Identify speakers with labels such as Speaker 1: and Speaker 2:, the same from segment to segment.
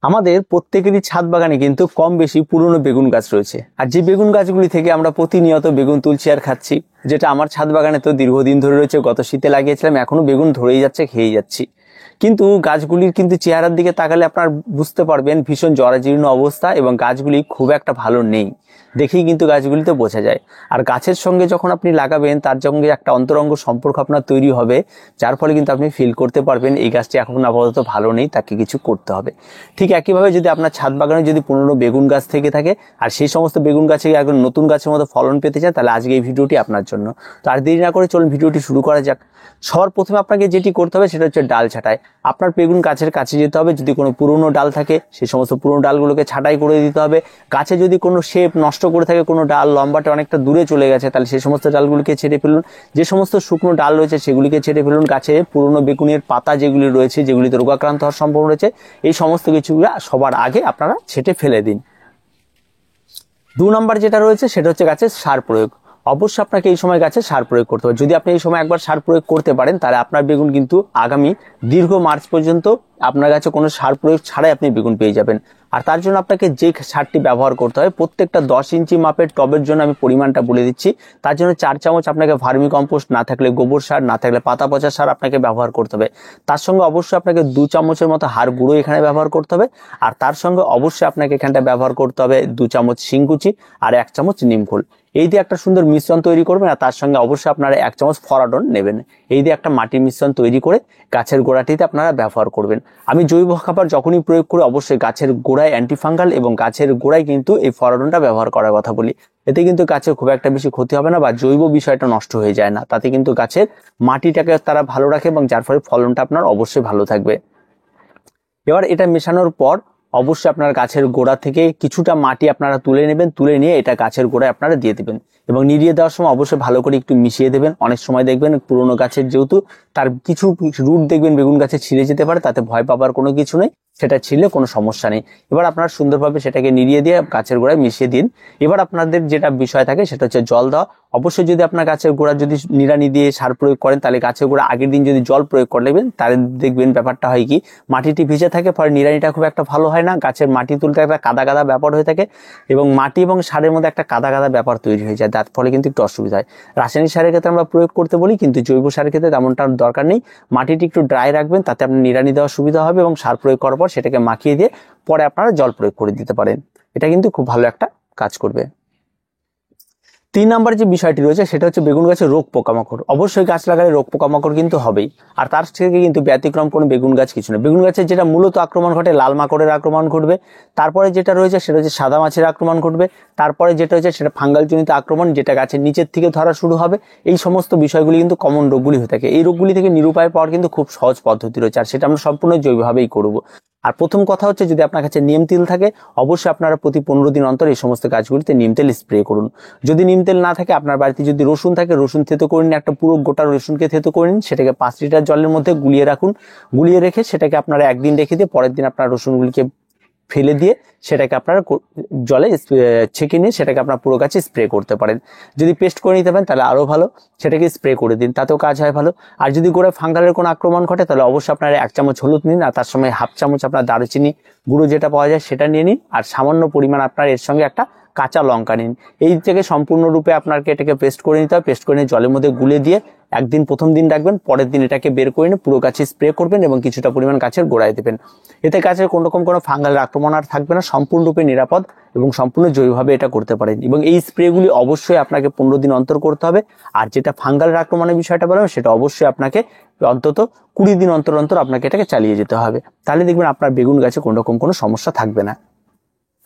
Speaker 1: আমাদের প্রত্যেকেরই ছাদ বাগানে কিন্তু কম বেশি পুরনো বেগুন গাছ রয়েছে। আর যে বেগুন গাছগুলি থেকে আমরা প্রতিনিয়ত বেগুন তুলছি আর খাচ্ছি, যেটা আমার ছাদ বাগানে তো দীর্ঘদিন ধরে রয়েছে। গত শীতে লাগিয়েছিলাম, এখনো বেগুন ধরেই যাচ্ছে, খেয়েই যাচ্ছি। কিন্তু গাছগুলির কিন্তু চেহারার দিকে তাকালে আপনার বুঝতে পারবেন ভীষণ জরাজীর্ণ অবস্থা এবং গাছগুলি খুব একটা ভালো নেই, দেখেই কিন্তু গাছগুলিতে বোঝা যায়। আর গাছের সঙ্গে যখন আপনি লাগাবেন তার সঙ্গে একটা অন্তরঙ্গ সম্পর্ক আপনার তৈরি হবে, যার ফলে কিন্তু আপনি ফিল করতে পারবেন এই গাছটি এখন আপাতত ভালো নেই, তাকে কিছু করতে হবে। ঠিক একইভাবে যদি আপনার ছাদ বাগানে যদি পুরনো বেগুন গাছ থেকে থাকে আর সেই সমস্ত বেগুন গাছে একদম নতুন গাছের মতো ফলন পেতে চান, তাহলে আজকে এই ভিডিওটি আপনার জন্য। তো আর দেরি না করে চলুন ভিডিওটি শুরু করা যাক। সবার প্রথমে আপনাকে যেটি করতে হবে সেটা হচ্ছে ডাল ছাঁটাই। আপনার বেগুন গাছের কাছে যেতে হবে, যদি কোনো পুরনো ডাল থাকে সেই সমস্ত পুরনো ডালগুলোকে ছাঁটাই করে দিতে হবে। গাছে যদি কোনো শেপ নষ্ট করে থাকে, কোনো ডাল লম্বাটে অনেকটা দূরে চলে গেছে, তাহলে সেই সমস্ত ডালগুলিকে ছেড়ে ফেলুন। যে সমস্ত শুকনো ডাল রয়েছে সেগুলিকে ছেড়ে ফেলুন। গাছে পুরনো বেগুনের পাতা যেগুলি রয়েছে, যেগুলিতে রোগাক্রান্ত হওয়ার সম্ভাবনা রয়েছে, এই সমস্ত কিছুগুলো সবার আগে আপনারা ছেটে ফেলে দিন। 2 নম্বর যেটা রয়েছে সেটা হচ্ছে গাছের সার প্রয়োগ। অবশ্যই আপনাকে এই সময় গাছে সার প্রয়োগ করতে হবে। যদি আপনি এই সময় একবার সার প্রয়োগ করতে পারেন, তাহলে আপনার বেগুন কিন্তু আগামী দীর্ঘ মার্চ পর্যন্ত আপনার কাছে কোনো সার প্রয়োগ ছাড়াই আপনি বেগুন পেয়ে যাবেন। আর তার জন্য আপনাকে যে সারটি ব্যবহার করতে হয়, প্রত্যেকটা 10 ইঞ্চি মাপের টবের জন্য আমি পরিমাণটা বলে দিচ্ছি। তার জন্য 4 চামচ আপনাকে ভার্মি কম্পোস্ট, না থাকলে গোবর সার, না থাকলে পাতা পচা সার আপনাকে ব্যবহার করতে হবে। তার সঙ্গে অবশ্যই আপনাকে 2 চামচের মতো হাড় গুঁড়ো এখানে ব্যবহার করতে হবে। আর তার সঙ্গে অবশ্যই আপনাকে এখানটা ব্যবহার করতে হবে 2 চামচ শিংকুচি আর 1 চামচ নিমখোল। এই দিয়ে একটা সুন্দর মিশ্রণ তৈরি করবেন। আর তার সঙ্গে অবশ্যই আপনারা 1 চামচ ফরাডন নেবেন। এই দিয়ে একটা মাটির মিশ্রণ তৈরি করে গাছের গোড়াটিতে আপনারা ব্যবহার করবেন। আমি জৈব খাবার যখনই প্রয়োগ করি অবশ্যই গাছের গোড়ায় অ্যান্টিফাঙ্গাল এবং গাছের গোড়ায় কিন্তু এই ফরাডনটা ব্যবহার করার কথা বলি। এতে কিন্তু গাছের খুব একটা বেশি ক্ষতি হবে না বা জৈব বিষয়টা নষ্ট হয়ে যায় না। তাতে কিন্তু গাছের মাটিটাকে তারা ভালো রাখে এবং যার ফলে ফলনটা আপনার অবশ্যই ভালো থাকবে। এবার এটা মেশানোর পর অবশ্যই আপনার গাছের গোড়া থেকে কিছুটা মাটি আপনারা তুলে নেবেন। তুলে নিয়ে এটা গাছের গোড়ায় আপনারা দিয়ে দেবেন এবং নিড়িয়ে দেওয়ার সময় অবশ্যই ভালো করে একটু মিশিয়ে দেবেন। অনেক সময় দেখবেন পুরোনো গাছের যেহেতু তার কিছু রুট দেখবেন বেগুন গাছে ছিঁড়ে যেতে পারে, তাতে ভয় পাবার কোনো কিছু নেই, সেটা ছিঁড়লে কোনো সমস্যা নেই। এবার আপনারা সুন্দরভাবে সেটাকে নিড়িয়ে দিয়ে গাছের গোড়ায় মিশিয়ে দিন। এবার আপনাদের যেটা বিষয় থাকে সেটা হচ্ছে জল দেওয়া। অবশ্যই যদি আপনার গাছের গোড়া যদি নিড়ানি দিয়ে সার প্রয়োগ করেন, তাহলে গাছের গোড়া আগের দিন যদি জল প্রয়োগ করে নেবেন, তাহলে দেখবেন ব্যাপারটা হয় কি, মাটিটি ভিজে থাকে, ফলে নিড়ানিটা খুব একটা ভালো হয় না। গাছের মাটি তুলতে একটা কাদা কাদা ব্যাপার হয়ে থাকে এবং মাটি এবং সারের মধ্যে একটা কাদা কাদা ব্যাপার তৈরি হয়ে যায়, তার ফলে কিন্তু একটু অসুবিধা হয়। রাসায়নিক সারের ক্ষেত্রে আমরা প্রয়োগ করতে বলি, কিন্তু জৈব সারের ক্ষেত্রে তেমনটার দরকার নেই। মাটিটি একটু ড্রাই রাখবেন, তাতে আপনার নিড়ানি দেওয়ার সুবিধা হবে এবং সার প্রয়োগ করার পর সেটাকে মাখিয়ে দিয়ে পরে আপনারা জল প্রয়োগ করে দিতে পারেন। এটা কিন্তু খুব ভালো একটা কাজ করবে। 3 নম্বর যে বিষয়টি রয়েছে সেটা হচ্ছে বেগুন গাছের রোগ পোকামাকড়। অবশ্যই গাছ লাগালে রোগ পোকামাকড় কিন্তু হবেই, আর তার থেকে কিন্তু ব্যতিক্রম কোনো বেগুন গাছ কিছু না। বেগুন গাছের যেটা মূলত আক্রমণ ঘটে, লাল মাকড়ের আক্রমণ ঘটবে। তারপরে যেটা রয়েছে সেটা হচ্ছে সাদা মাছির আক্রমণ ঘটবে। তারপরে যেটা হচ্ছে সেটা ফাঙ্গাল জনিত আক্রমণ, যেটা গাছের নিচের থেকে ধরা শুরু হবে। এই সমস্ত বিষয়গুলি কিন্তু কমন রোগগুলি হয়ে থাকে। এই রোগগুলি থেকে নিরুপায় পাওয়ার কিন্তু খুব সহজ পদ্ধতি রয়েছে, আর সেটা আমরা সম্পূর্ণ জৈবভাবেই করবো। আর প্রথম কথা হচ্ছে, যদি আপনার কাছে নিম তেল থাকে অবশ্যই আপনারা প্রতি 15 দিন অন্তর এই সমস্ত গাছগুলিতে নিম তেল স্প্রে করুন। যদি নিম তেল না থাকে, আপনার বাড়িতে যদি রসুন থাকে, রসুন থেতো করে নিন, একটা পুরো গোটা রসুনকে থেতো করে নিন, সেটাকে 5 লিটার জলের মধ্যে গুলিয়ে রাখুন। গুলিয়ে রেখে সেটাকে আপনারা একদিন রেখে দিয়ে পরের দিন আপনার রসুনগুলিকে ফেলে দিয়ে সেটাকে আপনারা জলে ছেঁকে নিয়ে সেটাকে আপনার পুরো গাছে স্প্রে করতে পারেন। যদি পেস্ট করে নিতে পারেন তাহলে আরো ভালো, সেটাকে স্প্রে করে দিন, তাতেও কাজ হয় ভালো। আর যদি গোড়ায় ফাঙ্গালের কোনো আক্রমণ ঘটে, তাহলে অবশ্যই আপনারা 1 চামচ হলুদ নিন, আর তার সময় 1/2 চামচ আপনার দারুচিনি গুঁড়ো যেটা পাওয়া যায় সেটা নিয়ে নিন, আর সামান্য পরিমাণ আপনার এর সঙ্গে একটা কাঁচা লঙ্কা নিন। এই থেকে সম্পূর্ণরূপে আপনাকে এটাকে পেস্ট করে নিতে হবে। পেস্ট করে নিয়ে জলের মধ্যে গুলে দিয়ে একদিন প্রথম দিন রাখবেন, পরের দিন এটাকে বের করে নিয়ে পুরো গাছে স্প্রে করবেন এবং কিছুটা পরিমাণ গাছের গোড়ায় দেবেন। এতে গাছের কোনো রকম কোনো ফাঙ্গালের আক্রমণ আর থাকবে না, সম্পূর্ণরূপে নিরাপদ এবং সম্পূর্ণ জৈবভাবে এটা করতে পারেন। এবং এই স্প্রেগুলি অবশ্যই আপনাকে 15 দিন অন্তর করতে হবে। আর যেটা ফাঙ্গালের আক্রমণের বিষয়টা বললাম, সেটা অবশ্যই আপনাকে অন্তত 20 দিন অন্তর অন্তর আপনাকে এটাকে চালিয়ে যেতে হবে। তাহলে দেখবেন আপনার বেগুন গাছে কোনো রকম কোনো সমস্যা থাকবে না।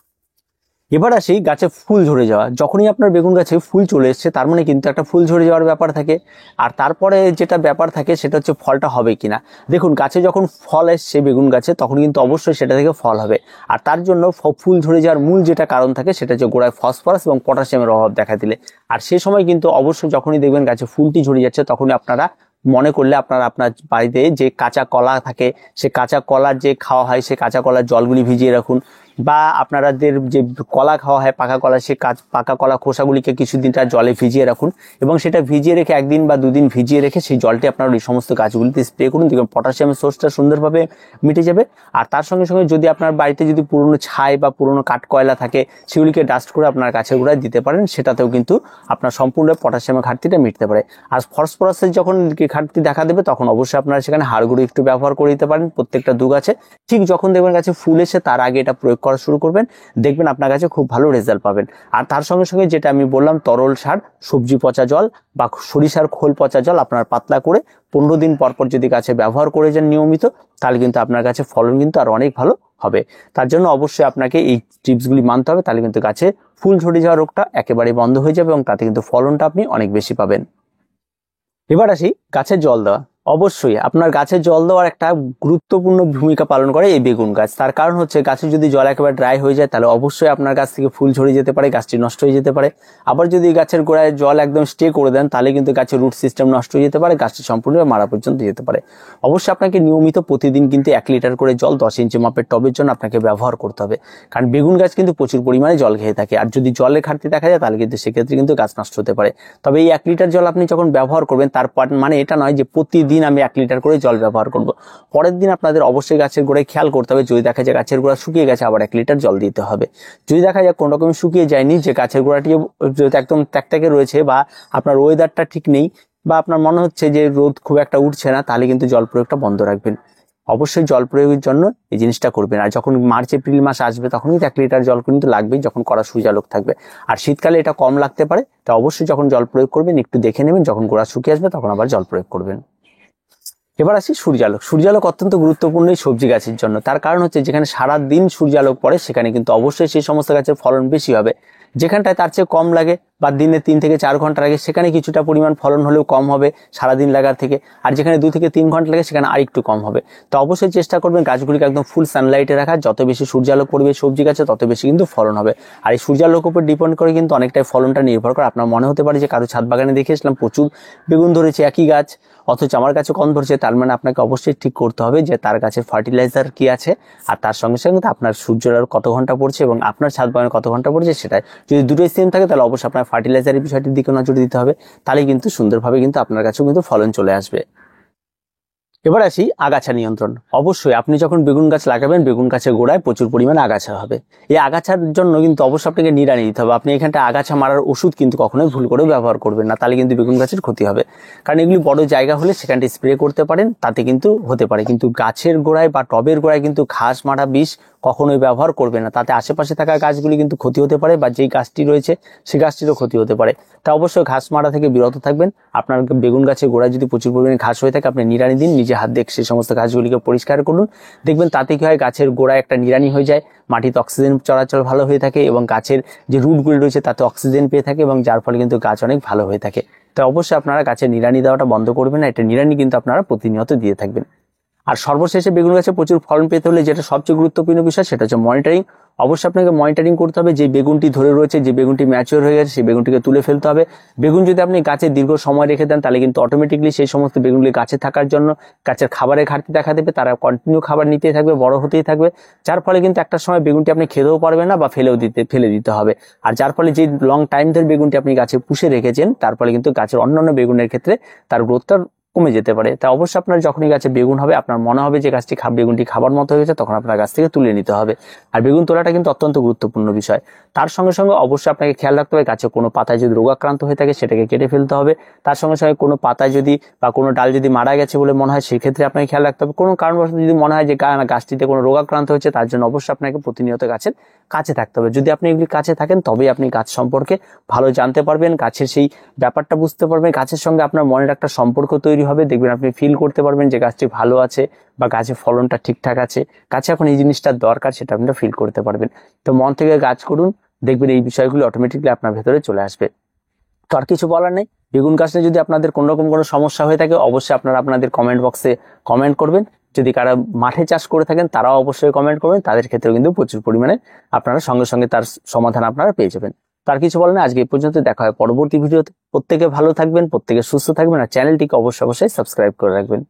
Speaker 1: এবার আসি গাছে ফুল ঝরে যাওয়া। যখনই আপনার বেগুন গাছে ফুল চলে এসছে, তার মানে কিন্তু একটা ফুল ঝরে যাওয়ার ব্যাপার থাকে। আর তারপরে যেটা ব্যাপার থাকে সেটা হচ্ছে ফলটা হবে কিনা। দেখুন, গাছে যখন ফল এসছে বেগুন গাছে, তখন কিন্তু অবশ্যই সেটা থেকে ফল হবে। আর তার জন্য ফুল ঝরে যাওয়ার মূল যেটা কারণ থাকে সেটা হচ্ছে গোড়ায় ফসফরাস এবং পটাশিয়ামের অভাব দেখা দিলে। আর সে সময় কিন্তু অবশ্যই যখনই দেখবেন গাছে ফুলটি ঝরে যাচ্ছে, তখনই আপনারা মনে করলে আপনারা আপনার বাড়িতে যে কাঁচা কলা থাকে, সে কাঁচা কলার যে খাওয়া হয়, সে কাঁচা কলার জলগুলি ভিজিয়ে রাখুন। বা আপনাদের যে কলা খাওয়া হয় পাকা কলা, সেই পাকা কলা খোসাগুলিকে কিছুদিন তার জলে ভিজিয়ে রাখুন এবং সেটা ভিজিয়ে রেখে 1 দিন বা 2 দিন ভিজিয়ে রেখে সেই জলটি আপনার ওই সমস্ত গাছগুলিতে স্প্রে করুন। দেখবেন পটাশিয়ামের সোর্সটা সুন্দরভাবে মিটে যাবে। আর তার সঙ্গে সঙ্গে যদি আপনার বাড়িতে যদি পুরনো ছাই বা পুরনো কাঠকয়লা থাকে সেগুলিকে ডাস্ট করে আপনার গাছের গোড়ায় দিতে পারেন, সেটাতেও কিন্তু আপনার সম্পূর্ণ পটাশিয়ামের ঘাটতিটা মিটতে পারে। আর ফসফরাসের যখন ঘাটতি দেখা দেবে তখন অবশ্যই আপনারা সেখানে হাড় গুঁড়ো একটু ব্যবহার করে দিতে পারেন প্রত্যেকটা 2 গাছে। ঠিক যখন দেখবেন গাছে ফুল এসে তার আগে এটা প্রয়োগ করা শুরু করবেন, দেখবেন আপনার কাছে খুব ভালো রেজাল্ট পাবেন। আর তার সঙ্গে সঙ্গে যেটা আমি বললাম তরল সার, সবজি পচা জল বা সরিষার খোল পচা জল আপনার পাতলা করে 15 দিন পর পর যদি গাছে ব্যবহার করে যান নিয়মিত, তাহলে কিন্তু আপনার গাছে ফলন কিন্তু আর অনেক ভালো হবে। তার জন্য অবশ্যই আপনাকে এই টিপসগুলি মানতে হবে, তাহলে কিন্তু গাছে ফুল ঝরে যাওয়ার রোগটা একেবারে বন্ধ হয়ে যাবে এবং তাতে কিন্তু ফলনটা আপনি অনেক বেশি পাবেন। এবার আসি গাছে জল দেওয়া। অবশ্যই আপনার গাছে জল দেওয়ার একটা গুরুত্বপূর্ণ ভূমিকা পালন করে এই বেগুন গাছ। তার কারণ হচ্ছে গাছে যদি জল একেবারে ড্রাই হয়ে যায় তাহলে অবশ্যই আপনার গাছ থেকে ফুল ঝরে যেতে পারে, গাছটি নষ্ট হয়ে যেতে পারে। আবার যদি গাছের গোড়ায় জল একদম স্টে করে দেন তাহলে কিন্তু গাছের রুট সিস্টেম নষ্ট হয়ে যেতে পারে, গাছটি সম্পূর্ণভাবে মারা পর্যন্ত যেতে পারে। অবশ্যই আপনাকে নিয়মিত প্রতিদিন কিন্তু 1 লিটার করে জল 10 ইঞ্চি মাপের টবের জন্য আপনাকে ব্যবহার করতে হবে, কারণ বেগুন গাছ কিন্তু প্রচুর পরিমাণে জল খেয়ে থাকে। আর যদি জলের ঘাটতি দেখা যায় তাহলে কিন্তু সেক্ষেত্রে কিন্তু গাছ নষ্ট হতে পারে। তবে এই 1 লিটার জল আপনি যখন ব্যবহার করবেন তার মানে এটা নয় যে প্রতিদিন আমি 1 লিটার করে জল ব্যবহার করব। পরের দিন আপনাদের অবশ্যই গাছের গোড়ায় খেয়াল করতে হবে, যদি দেখা যায় গাছের গোড়া শুকিয়ে গেছে আবার 1 লিটার জল দিতে হবে। যদি দেখা যায় কোনো রকম শুকিয়ে যায়নি, যে গাছের গোড়াটি একদম ট্যাকট্যাকে রয়েছে বা আপনার ওয়েদারটা ঠিক নেই বা আপনার মনে হচ্ছে যে রোদ খুব একটা উঠছে না, তাহলে কিন্তু জল প্রয়োগটা বন্ধ রাখবেন। অবশ্যই জল প্রয়োগের জন্য এই জিনিসটা করবেন। আর যখন মার্চ এপ্রিল মাস আসবে তখন কিন্তু 1 লিটার জল কিন্তু লাগবেই, যখন কড়া সূর্যালোক থাকবে। আর শীতকালে এটা কম লাগতে পারে, তা অবশ্যই যখন জল প্রয়োগ করবেন একটু দেখে নেবেন, যখন গোড়া শুকিয়ে আসবে তখন আবার জল প্রয়োগ করবেন। এবার আসি সূর্যালোক। সূর্যালোক অত্যন্ত গুরুত্বপূর্ণ এই সবজি গাছের জন্য। তার কারণ হচ্ছে যেখানে সারা দিন সূর্যালোক পড়ে সেখানে কিন্তু অবশ্যই সেই সমস্ত গাছের ফলন বেশি হবে। যেখানটায় তার চেয়ে কম লাগে বা দিনে 3 থেকে 4 ঘন্টা লাগে সেখানে কিছুটা পরিমাণ ফলন হলেও কম হবে সারাদিন লাগার থেকে। আর যেখানে 2 থেকে 3 ঘন্টা লাগে সেখানে আরেকটু কম হবে। তো অবশ্যই চেষ্টা করবেন গাছগুলিকে একদম ফুল সানলাইটে রাখা। যত বেশি সূর্যালোক পড়বে সবজি গাছে তত বেশি কিন্তু ফলন হবে। আর এই সূর্যালোকের উপর ডিপেন্ড করে কিন্তু অনেকটাই ফলনটা নির্ভর করে। আপনার মনে হতে পারে যে কারো ছাদ বাগানে দেখেছিলাম প্রচুর বেগুন ধরেছে একই গাছ, অথচ আমার কাছে কম ধরছে, তার মানে আপনাকে অবশ্যই ঠিক করতে হবে যে তার কাছে ফার্টিলাইজার কি আছে আর তার সঙ্গে সঙ্গে আপনার সূর্যের আলো কত ঘন্টা পড়ছে এবং আপনার ছাদ বাগানে কত ঘন্টা পড়ছে সেটাই। যদি দুটোই সেম থাকে তাহলে অবশ্যই আপনার ফার্টিলাইজারের বিষয়টির দিকে নজর দিতে হবে, তাহলে কিন্তু সুন্দরভাবে কিন্তু আপনার কাছেও কিন্তু ফলন চলে আসবে। এবার আসি আগাছা নিয়ন্ত্রণ। অবশ্যই আপনি যখন বেগুন গাছ লাগাবেন বেগুন গাছের গোড়ায় প্রচুর পরিমাণে আগাছা হবে। এই আগাছার জন্য কিন্তু অবশ্যই আপনাকে নিড়ানি দিতে হবে। আপনি এখানটা আগাছা মারার ওষুধ কিন্তু কখনোই ভুল করে ব্যবহার করবেন না, তাহলে কিন্তু বেগুন গাছের ক্ষতি হবে। কারণ এগুলি বড় জায়গা হলে সেখানটি স্প্রে করতে পারেন, তাতে কিন্তু হতে পারে। কিন্তু গাছের গোড়ায় বা টবের গোড়ায় কিন্তু ঘাস মারা বিষ কখনোই ব্যবহার করবে না, তাতে আশেপাশে থাকা গাছগুলি কিন্তু ক্ষতি হতে পারে বা যেই গাছটি রয়েছে সেই গাছটিরও ক্ষতি হতে পারে। তা অবশ্যই ঘাস মারা থেকে বিরত থাকবেন। আপনার বেগুন গাছের গোড়ায় যদি প্রচুর পরিমাণে ঘাস হয়ে থাকে আপনি নিড়ানি দিন, নিজে হাত দিয়ে সেই সমস্ত গাছগুলিকে পরিষ্কার করুন। দেখবেন তাতে কি হয়, গাছের গোড়ায় একটা নিড়ানি হয়ে যায়, মাটিতে অক্সিজেন চলাচল ভালো হয়ে থাকে এবং গাছের যে রুটগুলি রয়েছে তাতে অক্সিজেন পেয়ে থাকে এবং যার ফলে কিন্তু গাছ অনেক ভালো হয়ে থাকে। তো অবশ্যই আপনারা গাছের নিড়ানি দেওয়াটা বন্ধ করবেন না, এটা নিড়ানি কিন্তু আপনারা প্রতিনিয়ত দিয়ে থাকবেন। আর সর্বশেষে বেগুন গাছে প্রচুর ফলন পেতে হলে যেটা সবচেয়ে গুরুত্বপূর্ণ বিষয় সেটা হচ্ছে মনিটরিং। অবশ্যই আপনাকে মনিটরিং করতে হবে, যে বেগুনটি ধরে রয়েছে, যে বেগুনটি ম্যাচিওর হয়ে গেছে সেই বেগুনটিকে তুলে ফেলতে হবে। বেগুন যদি আপনি গাছে দীর্ঘ সময় রেখে দেন তাহলে কিন্তু অটোমেটিকলি সেই সমস্ত বেগুনগুলি গাছে থাকার জন্য গাছের খাবারের ঘাটতি দেখা দেবে, তারা কন্টিনিউ খাবার নিতেই থাকবে, বড় হতেই থাকবে, যার ফলে কিন্তু একটা সময় বেগুনটি আপনি খেতেও পারবেন না বা ফেলে দিতে হবে। আর যার ফলে যে লং টাইম ধরে বেগুনটি আপনি গাছে পুষে রেখেছেন তার ফলে কিন্তু গাছের অন্যান্য বেগুনের ক্ষেত্রে তার গ্রোথটা কমে যেতে পারে। তাই অবশ্যই আপনার যখনই গাছে বেগুন হবে আপনার মনে হবে যে গাছটি বেগুনটি খাবার মতো হয়ে গেছে, তখন আপনার গাছ থেকে তুলে নিতে হবে। আর বেগুন তোলাটা কিন্তু অত্যন্ত গুরুত্বপূর্ণ বিষয়। তার সঙ্গে সঙ্গে অবশ্যই আপনাকে খেয়াল রাখতে হবে গাছে কোনো পাতায় যদি রোগাক্রান্ত হয়ে থাকে সেটাকে কেটে ফেলতে হবে। তার সঙ্গে সঙ্গে কোনো পাতায় যদি বা কোনো ডাল যদি মারা গেছে বলে মনে হয় সেক্ষেত্রে আপনাকে খেয়াল রাখতে হবে। কোনো কারণবশত যদি মনে হয় যে গাছটিতে কোনো রোগাক্রান্ত হচ্ছে তার জন্য অবশ্যই আপনাকে প্রতিনিয়ত গাছের কাছে থাকতে হবে। যদি আপনি এগুলি কাছে থাকেন তবেই আপনি গাছ সম্পর্কে ভালো জানতে পারবেন, গাছের সেই ব্যাপারটা বুঝতে পারবেন, গাছের সঙ্গে আপনার মনের একটা সম্পর্ক তৈরি হবে। দেখবেন আপনি ফিল করতে পারবেন যে গাছটি ভালো আছে বা গাছের ফলনটা ঠিকঠাক আছে, গাছে এখন এই জিনিসটার দরকার সেটা আপনি ফিল করতে পারবেন। তো মন থেকে গাছ করুন, দেখবেন এই বিষয়গুলো অটোমেটিকলি আপনার ভেতরে চলে আসবে। তো আর কিছু বলার নেই। বেগুন গাছে যদি আপনাদের কোনো রকম কোনো সমস্যা হয়ে থাকে অবশ্যই আপনারা আপনাদের কমেন্ট বক্সে কমেন্ট করবেন। যদি কারা মাঠে চাষ করে থাকেন তারাও অবশ্যই কমেন্ট করবেন, তাদের ক্ষেত্রেও কিন্তু প্রচুর পরিমাণে আপনারা সঙ্গে সঙ্গে তার সমাধান আপনারা পেয়ে যাবেন। তার কিছু বলেন, আজকে এই পর্যন্ত, দেখা হয় পরবর্তী ভিডিওতে। প্রত্যেকে ভালো থাকবেন, প্রত্যেকে সুস্থ থাকবেন আর চ্যানেলটিকে অবশ্যই সাবস্ক্রাইব করে রাখবেন।